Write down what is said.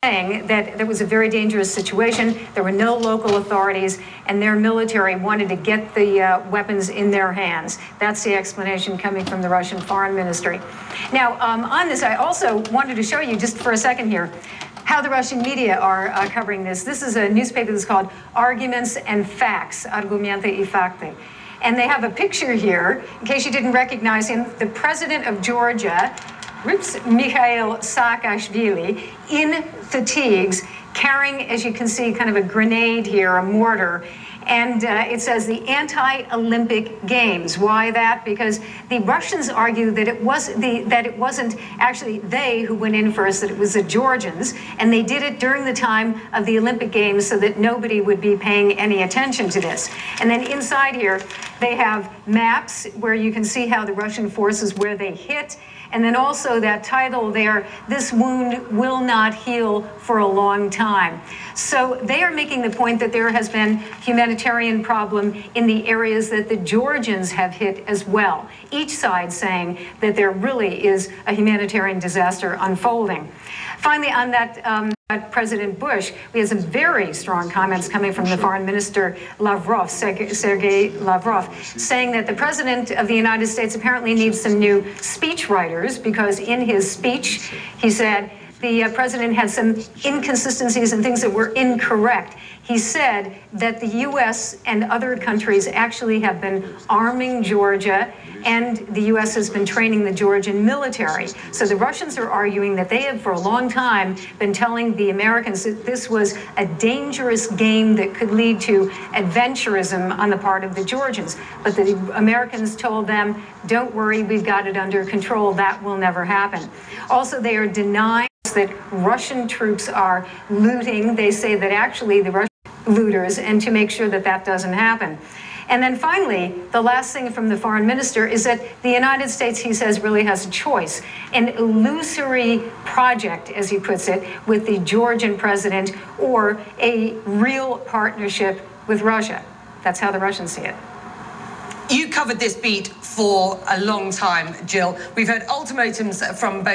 saying that there was a very dangerous situation. There were no local authorities, and their military wanted to get the weapons in their hands. That's the explanation coming from the Russian Foreign Ministry. Now, on this, I also wanted to show you just for a second here how the Russian media are covering this. This is a newspaper that's called Arguments and Facts, Argumenты и Fakты. And they have a picture here, in case you didn't recognize him, the president of Georgia, Mikhail Saakashvili, in fatigues, carrying, as you can see, kind of a grenade here, a mortar. And it says the anti-Olympic Games. Why that? Because the Russians argue that it wasn't actually they who went in first, that it was the Georgians, and they did it during the time of the Olympic Games so that nobody would be paying any attention to this. And then inside here, they have maps where you can see how the Russian forces, where they hit. And then also that title there, "This wound will not heal for a long time." So they are making the point that there has been humanitarian problem in the areas that the Georgians have hit as well. Each side saying that there really is a humanitarian disaster unfolding. Finally, on that President Bush, we have some very strong comments coming from the Foreign Minister Lavrov, Sergei Lavrov, saying that the President of the United States apparently needs some new speech writers, because in his speech, he said the President had some inconsistencies and things that were incorrect. He said that the U.S. and other countries actually have been arming Georgia, and the U.S. has been training the Georgian military. So the Russians are arguing that they have for a long time been telling the Americans that this was a dangerous game that could lead to adventurism on the part of the Georgians. But the Americans told them, don't worry, we've got it under control. That will never happen. Also, they are denying that Russian troops are looting. They say that actually the Russian looters, and to make sure that that doesn't happen. And then finally, the last thing from the foreign minister is that the United States, he says, really has a choice, an illusory project, as he puts it, with the Georgian president, or a real partnership with Russia. That's how the Russians see it. You covered this beat for a long time, Jill. We've heard ultimatums from both